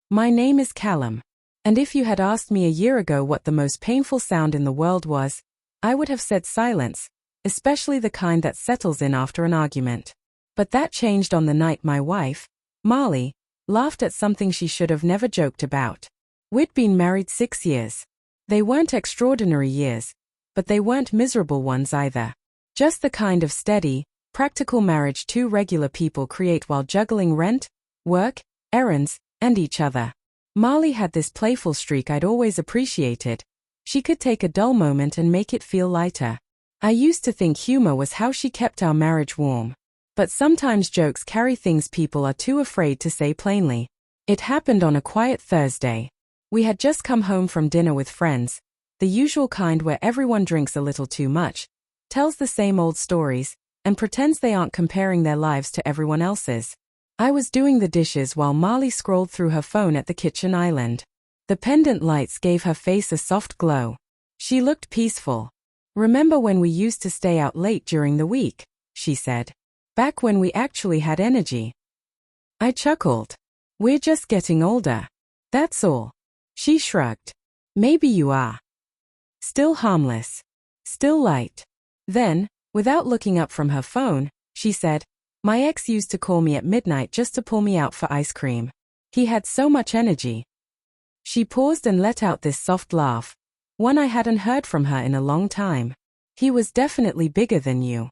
My name is Callum. And if you had asked me a year ago what the most painful sound in the world was, I would have said silence, especially the kind that settles in after an argument. But that changed on the night my wife, Marley, laughed at something she should have never joked about. We'd been married 6 years. They weren't extraordinary years, but they weren't miserable ones either. Just the kind of steady, practical marriage two regular people create while juggling rent, work, errands, and each other. Marley had this playful streak I'd always appreciated. She could take a dull moment and make it feel lighter. I used to think humor was how she kept our marriage warm. But sometimes jokes carry things people are too afraid to say plainly. It happened on a quiet Thursday. We had just come home from dinner with friends, the usual kind where everyone drinks a little too much, tells the same old stories, and pretends they aren't comparing their lives to everyone else's. I was doing the dishes while Marley scrolled through her phone at the kitchen island. The pendant lights gave her face a soft glow. She looked peaceful. "Remember when we used to stay out late during the week?" she said. "Back when we actually had energy." I chuckled. "We're just getting older. That's all." She shrugged. "Maybe you are. Still harmless. Still light." Then, without looking up from her phone, she said, "My ex used to call me at midnight just to pull me out for ice cream. He had so much energy." She paused and let out this soft laugh, one I hadn't heard from her in a long time. "He was definitely bigger than you."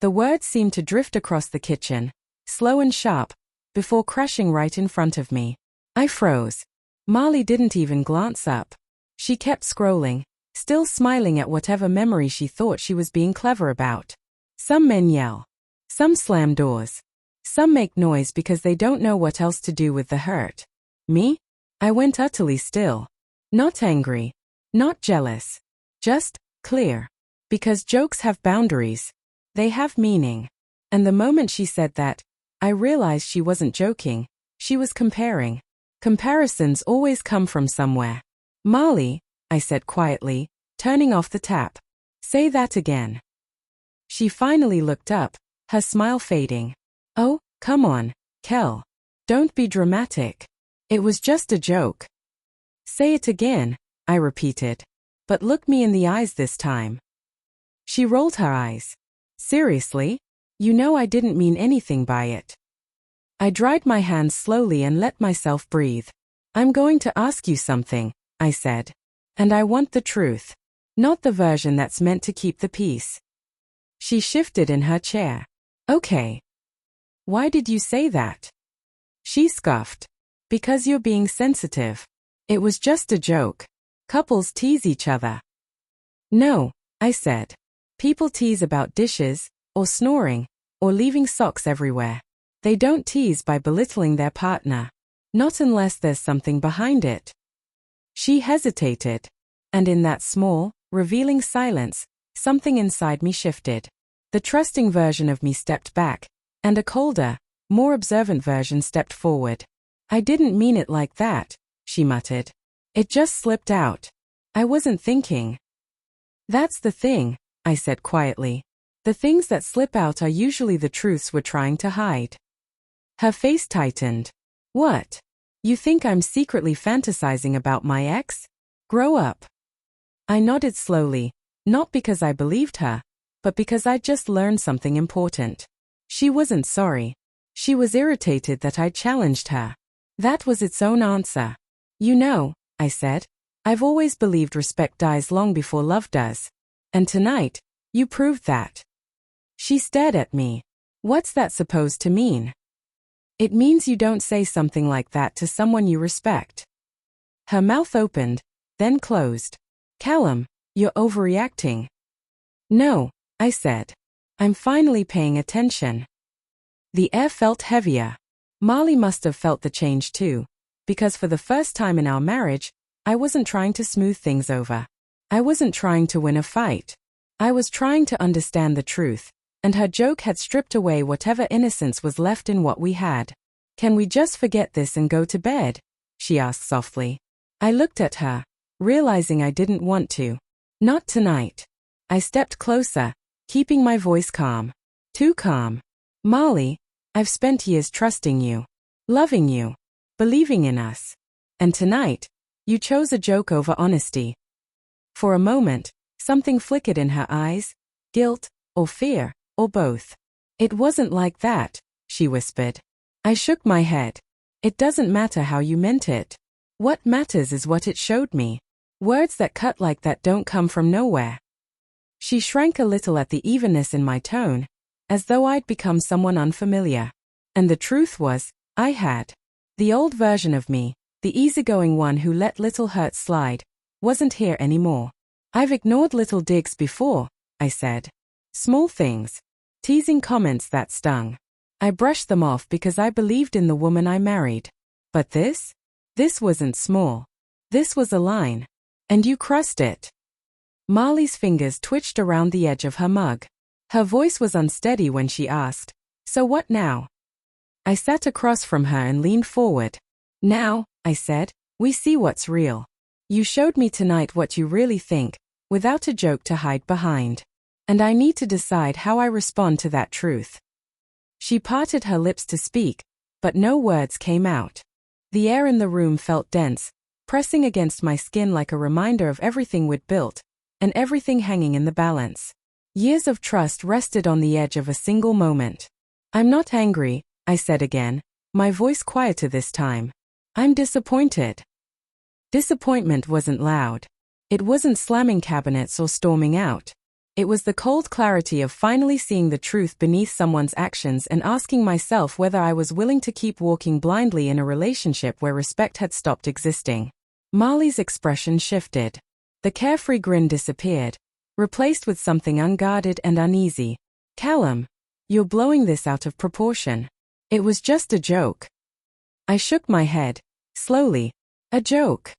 The words seemed to drift across the kitchen, slow and sharp, before crashing right in front of me. I froze. Marley didn't even glance up. She kept scrolling, still smiling at whatever memory she thought she was being clever about. Some men yell. Some slam doors. Some make noise because they don't know what else to do with the hurt. Me? I went utterly still. Not angry. Not jealous. Just clear. Because jokes have boundaries. They have meaning. And the moment she said that, I realized she wasn't joking. She was comparing. Comparisons always come from somewhere. "Marley," I said quietly, turning off the tap. "Say that again." She finally looked up, her smile fading. "Oh, come on, Kel. Don't be dramatic. It was just a joke." "Say it again," I repeated. "But look me in the eyes this time." She rolled her eyes. "Seriously? You know I didn't mean anything by it." I dried my hands slowly and let myself breathe. "I'm going to ask you something," I said. "And I want the truth. Not the version that's meant to keep the peace." She shifted in her chair. "Okay. Why did you say that?" She scoffed. "Because you're being sensitive. It was just a joke. Couples tease each other." "No," I said. "People tease about dishes, or snoring, or leaving socks everywhere. They don't tease by belittling their partner. Not unless there's something behind it." She hesitated. And in that small, revealing silence, something inside me shifted. The trusting version of me stepped back, and a colder, more observant version stepped forward. "I didn't mean it like that," she muttered. "It just slipped out. I wasn't thinking." "That's the thing," I said quietly. "The things that slip out are usually the truths we're trying to hide." Her face tightened. "What? You think I'm secretly fantasizing about my ex? Grow up." I nodded slowly, not because I believed her, but because I'd just learned something important. She wasn't sorry. She was irritated that I challenged her. That was its own answer. "You know," I said, "I've always believed respect dies long before love does. And tonight, you proved that." She stared at me. "What's that supposed to mean?" "It means you don't say something like that to someone you respect." Her mouth opened, then closed. "Callum, you're overreacting." "No," I said. "I'm finally paying attention." The air felt heavier. Marley must have felt the change too, because for the first time in our marriage, I wasn't trying to smooth things over. I wasn't trying to win a fight. I was trying to understand the truth, and her joke had stripped away whatever innocence was left in what we had. "Can we just forget this and go to bed?" she asked softly. I looked at her, realizing I didn't want to. "Not tonight." I stepped closer, keeping my voice calm. Too calm. "Marley, I've spent years trusting you. Loving you. believing in us. And tonight, you chose a joke over honesty. For a moment, something flickered in her eyes, guilt, or fear, or both. It wasn't like that, she whispered. I shook my head. It doesn't matter how you meant it. What matters is what it showed me. Words that cut like that don't come from nowhere. She shrank a little at the evenness in my tone, as though I'd become someone unfamiliar. And the truth was, I had. The old version of me, the easygoing one who let little hurts slide, wasn't here anymore. I've ignored little digs before, I said. Small things. Teasing comments that stung. I brushed them off because I believed in the woman I married. But this? This wasn't small. This was a line. And you crossed it. Marley's fingers twitched around the edge of her mug. Her voice was unsteady when she asked, "So what now?" I sat across from her and leaned forward. "Now," I said, "we see what's real. You showed me tonight what you really think, without a joke to hide behind. And I need to decide how I respond to that truth." She parted her lips to speak, but no words came out. The air in the room felt dense, pressing against my skin like a reminder of everything we'd built, and everything hanging in the balance. Years of trust rested on the edge of a single moment. "I'm not angry," I said again, my voice quieter this time. "I'm disappointed." Disappointment wasn't loud. It wasn't slamming cabinets or storming out. It was the cold clarity of finally seeing the truth beneath someone's actions and asking myself whether I was willing to keep walking blindly in a relationship where respect had stopped existing. Marley's expression shifted. The carefree grin disappeared, replaced with something unguarded and uneasy. "Callum, you're blowing this out of proportion. It was just a joke." I shook my head, slowly. "A joke,"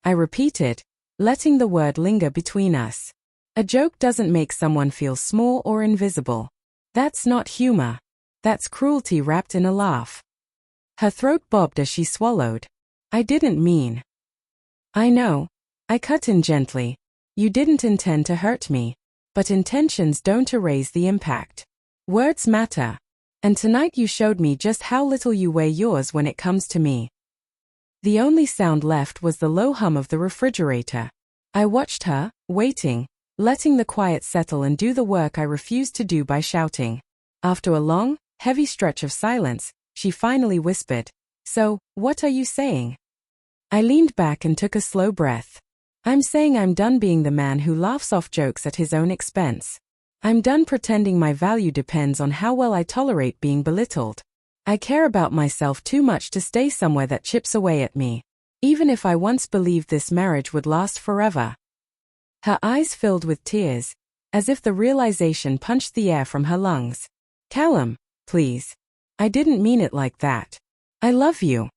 I repeated, letting the word linger between us. A joke doesn't make someone feel small or invisible. That's not humor. That's cruelty wrapped in a laugh. Her throat bobbed as she swallowed. "I didn't mean." "I know." I cut in gently. "You didn't intend to hurt me. But intentions don't erase the impact. Words matter. And tonight you showed me just how little you weigh yours when it comes to me." The only sound left was the low hum of the refrigerator. I watched her, waiting, letting the quiet settle and do the work I refused to do by shouting. After a long, heavy stretch of silence, she finally whispered, "So, what are you saying?" I leaned back and took a slow breath. "I'm saying I'm done being the man who laughs off jokes at his own expense. I'm done pretending my value depends on how well I tolerate being belittled. I care about myself too much to stay somewhere that chips away at me, even if I once believed this marriage would last forever." Her eyes filled with tears, as if the realization punched the air from her lungs. "Callum, please. I didn't mean it like that. I love you."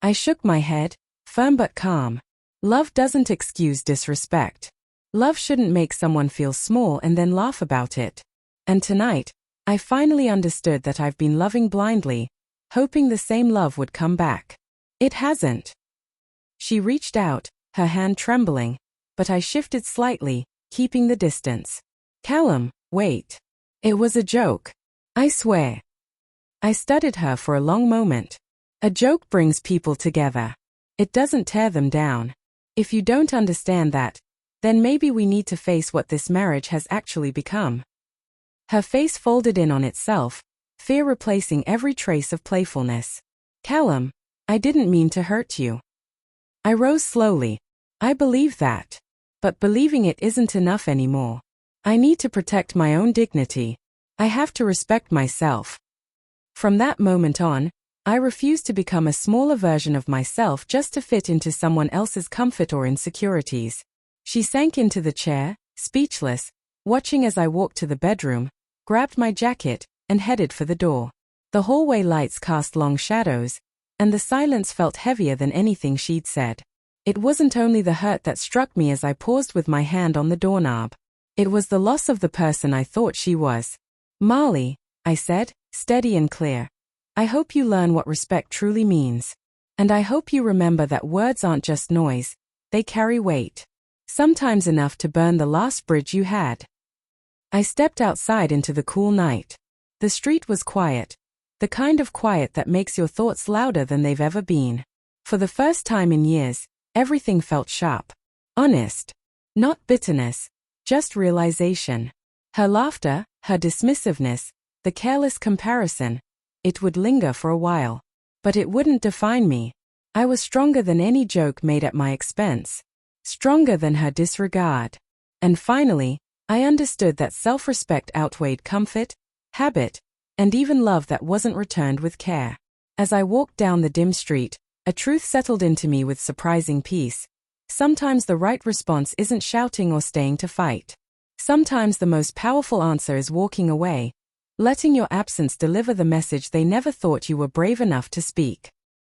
I shook my head, firm but calm. Love doesn't excuse disrespect. Love shouldn't make someone feel small and then laugh about it. And tonight, I finally understood that I've been loving blindly, hoping the same love would come back. It hasn't. She reached out, her hand trembling, but I shifted slightly, keeping the distance. "Callum, wait. It was a joke. I swear." I studied her for a long moment. A joke brings people together. It doesn't tear them down. If you don't understand that, then maybe we need to face what this marriage has actually become. Her face folded in on itself, fear replacing every trace of playfulness. "Callum, I didn't mean to hurt you." I rose slowly. "I believe that. But believing it isn't enough anymore. I need to protect my own dignity. I have to respect myself." From that moment on, I refused to become a smaller version of myself just to fit into someone else's comfort or insecurities. She sank into the chair, speechless, watching as I walked to the bedroom, grabbed my jacket, and headed for the door. The hallway lights cast long shadows, and the silence felt heavier than anything she'd said. It wasn't only the hurt that struck me as I paused with my hand on the doorknob. It was the loss of the person I thought she was. "Marley," I said, steady and clear. "I hope you learn what respect truly means. And I hope you remember that words aren't just noise, they carry weight. Sometimes enough to burn the last bridge you had." I stepped outside into the cool night. The street was quiet. The kind of quiet that makes your thoughts louder than they've ever been. For the first time in years, everything felt sharp. Honest. Not bitterness, just realization. Her laughter, her dismissiveness, the careless comparison. It would linger for a while. But it wouldn't define me. I was stronger than any joke made at my expense. Stronger than her disregard. And finally, I understood that self-respect outweighed comfort, habit, and even love that wasn't returned with care. As I walked down the dim street, a truth settled into me with surprising peace. Sometimes the right response isn't shouting or staying to fight. Sometimes the most powerful answer is walking away, letting your absence deliver the message they never thought you were brave enough to speak.